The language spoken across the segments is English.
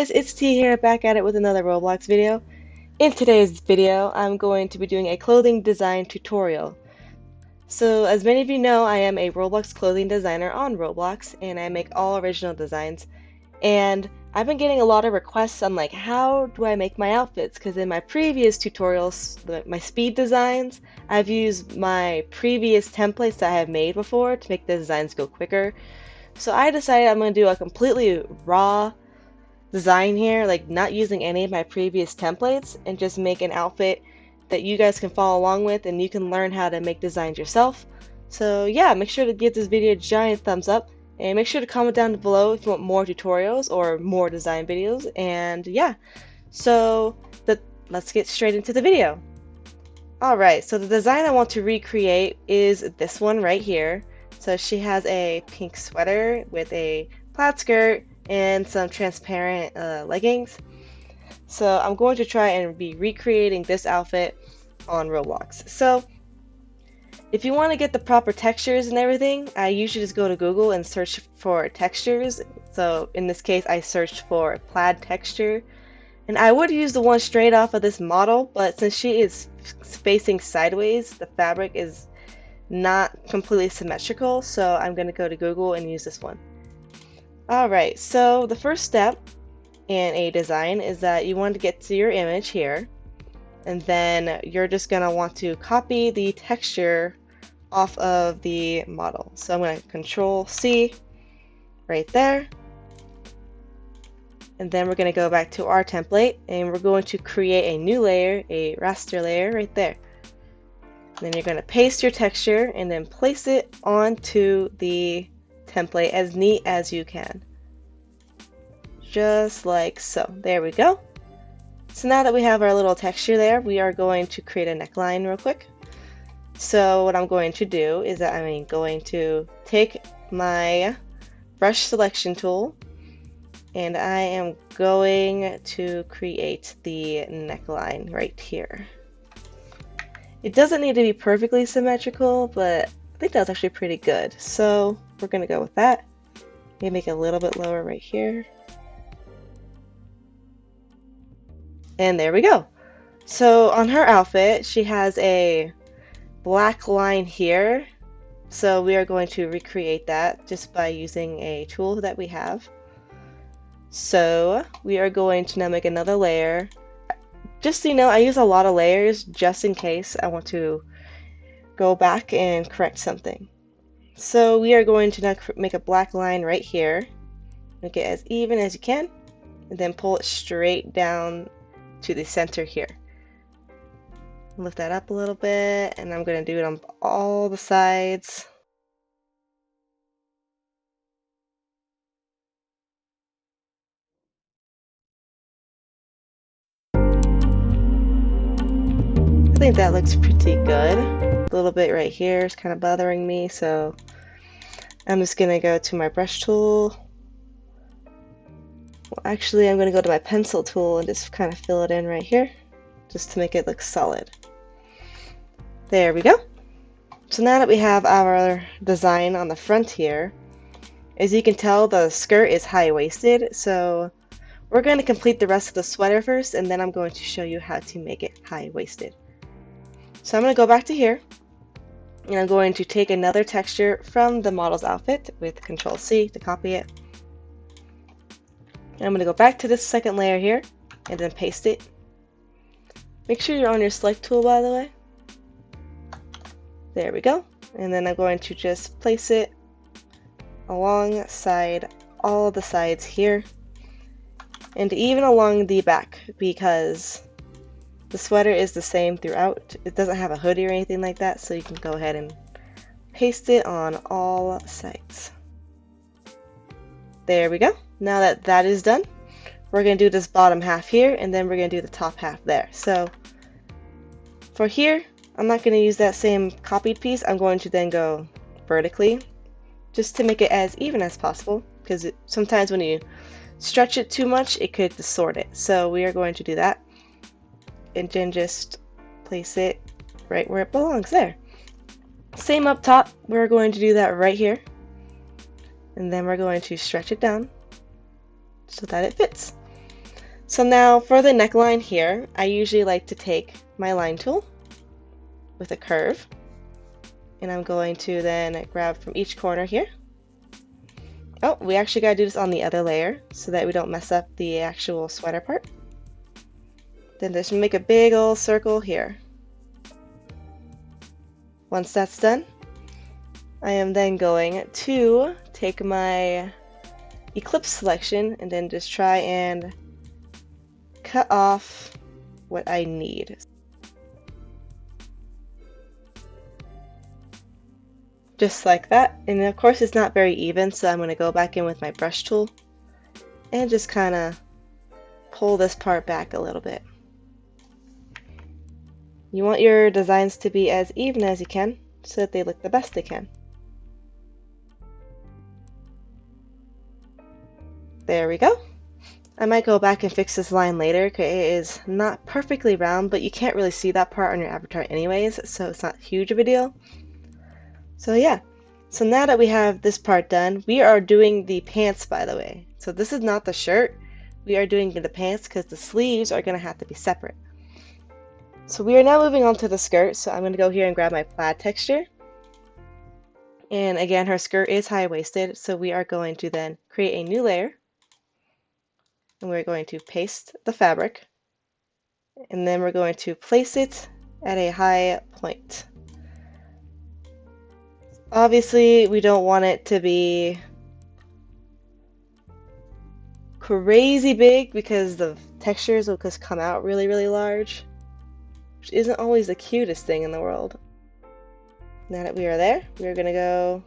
guys, it's T here, back at it with another Roblox video. In today's video, I'm going to be doing a clothing design tutorial. So, as many of you know, I am a Roblox clothing designer on Roblox, and I make all original designs. And I've been getting a lot of requests on like, how do I make my outfits? Because in my previous tutorials, my speed designs, I've used my previous templates that I have made before to make the designs go quicker. So I decided I'm going to do a completely raw design here, like not using any of my previous templates, and just make an outfit that you guys can follow along with and you can learn how to make designs yourself. So yeah, make sure to give this video a giant thumbs up and make sure to comment down below if you want more tutorials or more design videos. And yeah, so let's get straight into the video. Alright, so the design I want to recreate is this one right here. So she has a pink sweater with a plaid skirt and some transparent leggings. So I'm going to try and be recreating this outfit on Roblox. So if you want to get the proper textures and everything, I usually just go to Google and search for textures. So in this case, I searched for plaid texture. And I would use the one straight off of this model, but since she is facing sideways, the fabric is not completely symmetrical, so I'm going to go to Google and use this one. Alright, so the first step in a design is that you want to get to your image here, and then you're just going to want to copy the texture off of the model. So I'm going to Control C right there, and then we're going to go back to our template and we're going to create a new layer, a raster layer right there. Then you're going to paste your texture and then place it onto the template as neat as you can. Just like so. There we go. So now that we have our little texture there, we are going to create a neckline real quick. So what I'm going to do is that I'm going to take my brush selection tool and I am going to create the neckline right here. It doesn't need to be perfectly symmetrical, but I think that's actually pretty good. So we're going to go with that. Maybe make it a little bit lower right here. And there we go. So on her outfit, she has a black line here. So we are going to recreate that just by using a tool that we have. So we are going to now make another layer. Just so you know, I use a lot of layers just in case I want to go back and correct something. So we are going to now make a black line right here. Make it as even as you can, and then pull it straight down to the center here. Lift that up a little bit, and I'm going to do it on all the sides. I think that looks pretty good. A little bit right here is kind of bothering me, so I'm just going to go to my brush tool. Well, actually, I'm going to go to my pencil tool and just kind of fill it in right here, just to make it look solid. There we go. So now that we have our design on the front here, as you can tell, the skirt is high-waisted, so we're going to complete the rest of the sweater first, and then I'm going to show you how to make it high-waisted. So I'm going to go back to here, and I'm going to take another texture from the model's outfit with Control C to copy it. And I'm going to go back to this second layer here, and then paste it. Make sure you're on your select tool, by the way. There we go. And then I'm going to just place it alongside all the sides here, and even along the back, because the sweater is the same throughout. It doesn't have a hoodie or anything like that, so you can go ahead and paste it on all sides. There we go. Now that that is done, we're going to do this bottom half here, and then we're going to do the top half there. So for here, I'm not going to use that same copied piece. I'm going to then go vertically, just to make it as even as possible, because sometimes when you stretch it too much, it could distort it. So we are going to do that, and then just place it right where it belongs there. Same up top, we're going to do that right here, and then we're going to stretch it down so that it fits. So now for the neckline here, I usually like to take my line tool with a curve, and I'm going to then grab from each corner here. Oh, we actually got to do this on the other layer so that we don't mess up the actual sweater part. Then just make a big old circle here. Once that's done, I am then going to take my ellipse selection and then just try and cut off what I need. Just like that. And of course it's not very even, so I'm going to go back in with my brush tool and just kind of pull this part back a little bit. You want your designs to be as even as you can so that they look the best they can. There we go. I might go back and fix this line later because it is not perfectly round, but you can't really see that part on your avatar anyways, so it's not huge of a deal. So yeah, so now that we have this part done, we are doing the pants, by the way. So this is not the shirt, we are doing the pants because the sleeves are going to have to be separate. So we are now moving on to the skirt, so I'm going to go here and grab my plaid texture. And again, her skirt is high-waisted, so we are going to then create a new layer. And we're going to paste the fabric. And then we're going to place it at a high point. Obviously, we don't want it to be crazy big because the textures will just come out really, really large, which isn't always the cutest thing in the world. Now that we are there, we are going to go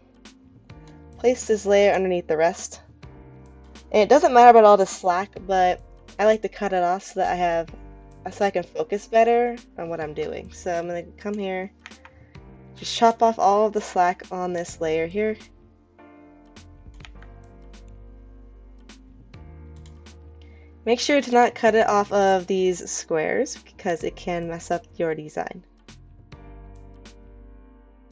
place this layer underneath the rest. And it doesn't matter about all the slack, but I like to cut it off so that I can focus better on what I'm doing. So I'm going to come here, just chop off all of the slack on this layer here. Make sure to not cut it off of these squares because it can mess up your design.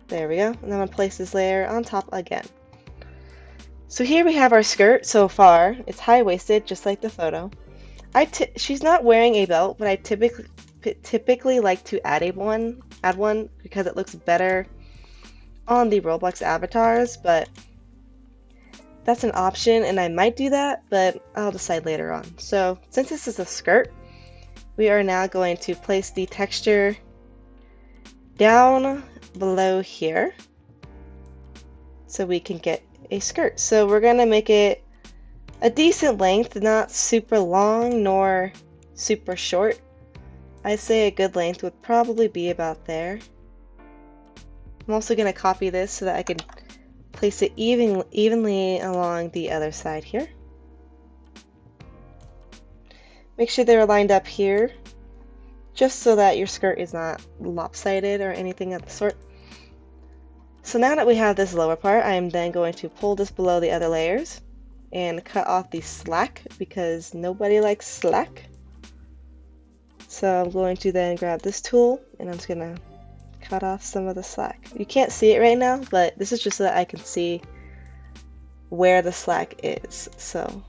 There we go. And I'm going to place this layer on top again. So here we have our skirt so far. It's high-waisted, just like the photo. She's not wearing a belt, but I typically like to add one because it looks better on the Roblox avatars, but that's an option and I might do that, but I'll decide later on. So since this is a skirt, we are now going to place the texture down below here so we can get a skirt. So we're going to make it a decent length, not super long nor super short. I'd say a good length would probably be about there. I'm also going to copy this so that I can place it evenly along the other side here. Make sure they're lined up here, just so that your skirt is not lopsided or anything of the sort. So now that we have this lower part, I am then going to pull this below the other layers and cut off the slack because nobody likes slack. So I'm going to then grab this tool and I'm just going to cut off some of the slack. You can't see it right now, but this is just so that I can see where the slack is. So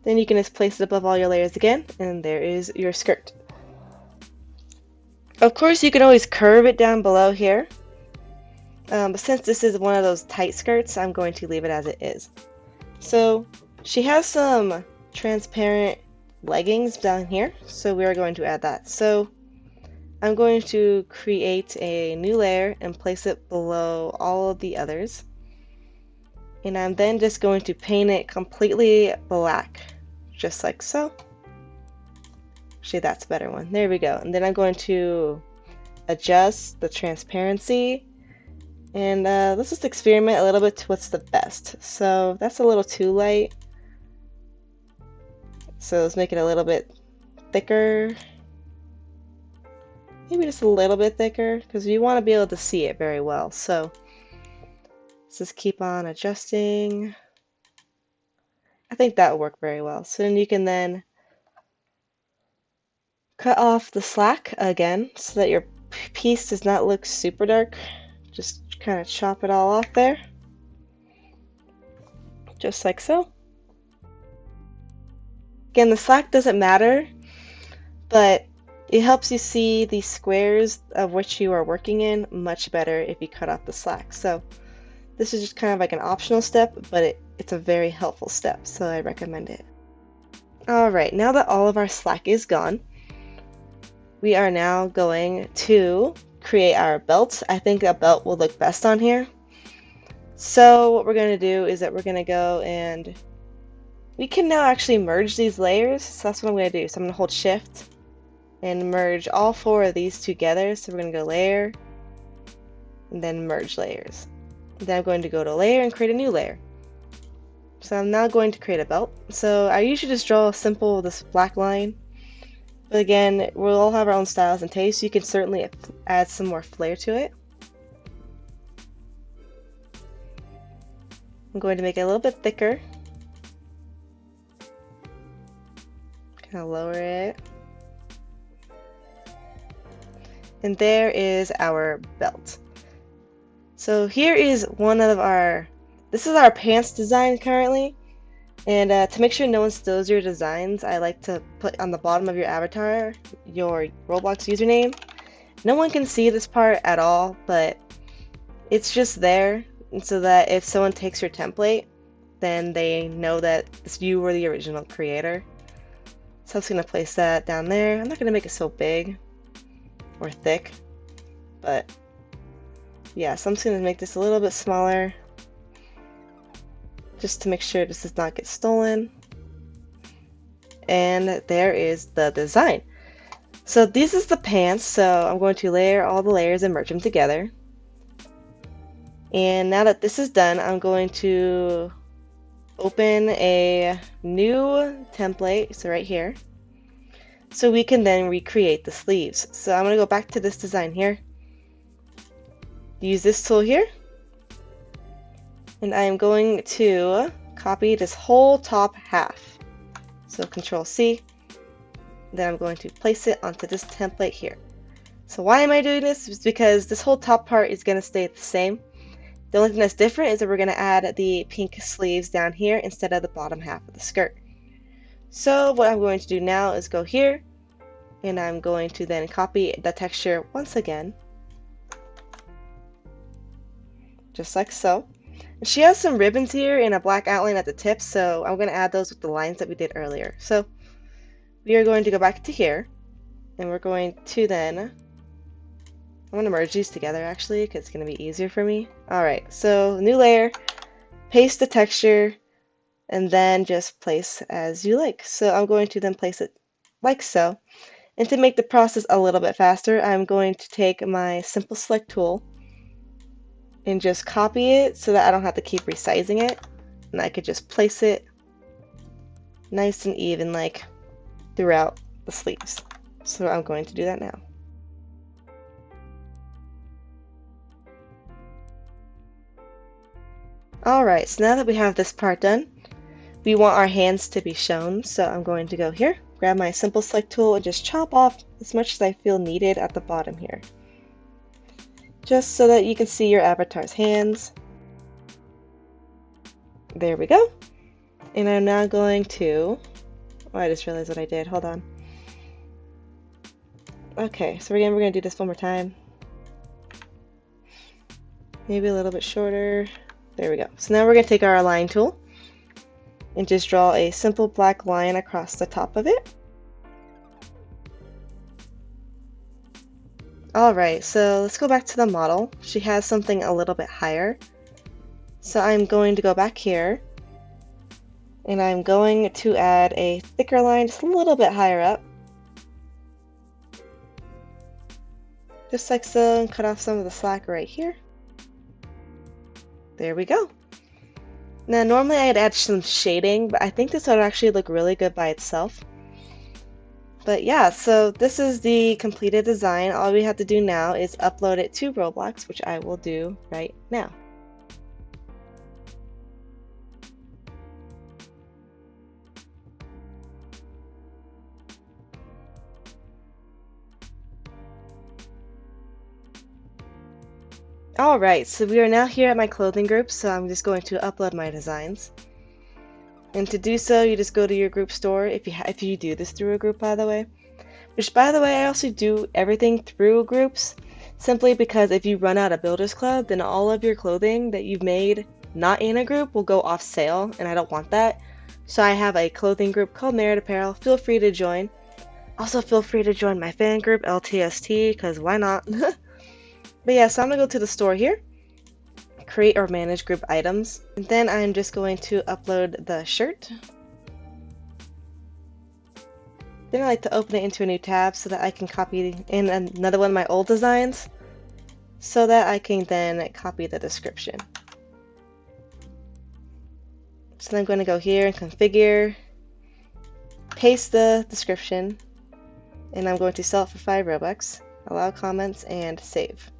then you can just place it above all your layers again, and there is your skirt. Of course, you can always curve it down below here, but since this is one of those tight skirts, I'm going to leave it as it is. So she has some transparent leggings down here, so we are going to add that. So I'm going to create a new layer and place it below all of the others, and I'm then just going to paint it completely black, just like so. Actually, that's a better one. There we go. And then I'm going to adjust the transparency, and let's just experiment a little bit to what's the best. So that's a little too light, so let's make it a little bit thicker, maybe just a little bit thicker, because you want to be able to see it very well. So let's just keep on adjusting. I think that will work very well. So then you can then cut off the slack again so that your piece does not look super dark. Just kind of chop it all off there, just like so. Again, the slack doesn't matter, but it helps you see the squares of which you are working in much better if you cut off the slack. So this is just kind of like an optional step, but it's a very helpful step, so I recommend it. Alright, now that all of our slack is gone, we are now going to create our belt. I think a belt will look best on here. So what we're going to do is that we're going to go and we can now actually merge these layers. So that's what I'm going to do. So I'm going to hold shift and merge all 4 of these together. So we're going to go layer and then merge layers. And then I'm going to go to layer and create a new layer. So I'm now going to create a belt. So I usually just draw a simple this black line. But again, we'll all have our own styles and tastes. You can certainly add some more flair to it. I'm going to make it a little bit thicker. Kind of lower it. And there is our belt. So here is one of our, this is our pants design currently. And to make sure no one steals your designs, I like to put on the bottom of your avatar your Roblox username. No one can see this part at all, but it's just there, and so that if someone takes your template, then they know that you were the original creator. So I'm just going to place that down there. I'm not going to make it so big or thick, but yeah, so I'm just going to make this a little bit smaller, just to make sure this does not get stolen. And there is the design. So this is the pants, so I'm going to layer all the layers and merge them together. And now that this is done, I'm going to open a new template, so right here, so we can then recreate the sleeves. So I'm going to go back to this design here, use this tool here, and I am going to copy this whole top half. So Control C, then I'm going to place it onto this template here. So why am I doing this? It's because this whole top part is going to stay the same. The only thing that's different is that we're going to add the pink sleeves down here instead of the bottom half of the skirt. So what I'm going to do now is go here, and I'm going to then copy the texture once again, just like so. And she has some ribbons here and a black outline at the tip, so I'm going to add those with the lines that we did earlier. So we are going to go back to here, and we're going to then, I'm going to merge these together actually because it's going to be easier for me. Alright, so new layer, paste the texture, and then just place as you like. So I'm going to then place it like so. And to make the process a little bit faster, I'm going to take my simple select tool and just copy it so that I don't have to keep resizing it, and I could just place it nice and even like throughout the sleeves. So I'm going to do that now. Alright, so now that we have this part done, we want our hands to be shown, so I'm going to go here, grab my simple select tool, and just chop off as much as I feel needed at the bottom here. Just so that you can see your avatar's hands. There we go. And I'm now going to, oh, I just realized what I did, hold on. Okay, so again, we're going to do this one more time. Maybe a little bit shorter. There we go. So now we're going to take our align tool and just draw a simple black line across the top of it. Alright, so let's go back to the model. She has something a little bit higher. So I'm going to go back here, and I'm going to add a thicker line just a little bit higher up. Just like so, and cut off some of the slack right here. There we go. Now normally I'd add some shading, but I think this would actually look really good by itself. But yeah, so this is the completed design. All we have to do now is upload it to Roblox, which I will do right now. Alright, so we are now here at my clothing group, so I'm just going to upload my designs. And to do so, you just go to your group store, if you do this through a group, by the way. Which, by the way, I also do everything through groups, simply because if you run out of Builders Club, then all of your clothing that you've made not in a group will go off sale, and I don't want that. So I have a clothing group called Merit Apparel. Feel free to join. Also, feel free to join my fan group, LtsTea, because why not? But yeah, so I'm going to go to the store here, create or manage group items, and then I'm just going to upload the shirt. Then I like to open it into a new tab so that I can copy in another one of my old designs, so that I can then copy the description. So then I'm going to go here and configure, paste the description, and I'm going to sell it for 5 Robux, allow comments, and save.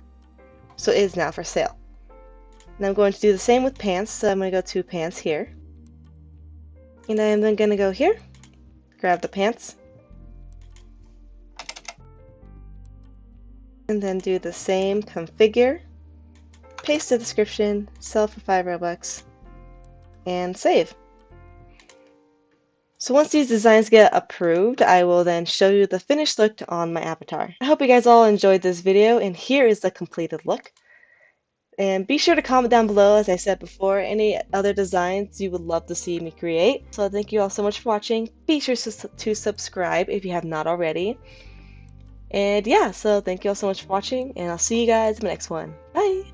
So it is now for sale. And I'm going to do the same with pants, so I'm going to go to pants here. And I'm then going to go here, grab the pants, and then do the same, configure, paste the description, sell for 5 Robux, and save. So once these designs get approved, I will then show you the finished look on my avatar. I hope you guys all enjoyed this video, and here is the completed look. And be sure to comment down below, as I said before, any other designs you would love to see me create. So thank you all so much for watching. Be sure to subscribe if you have not already. And yeah, so thank you all so much for watching, and I'll see you guys in the next one. Bye!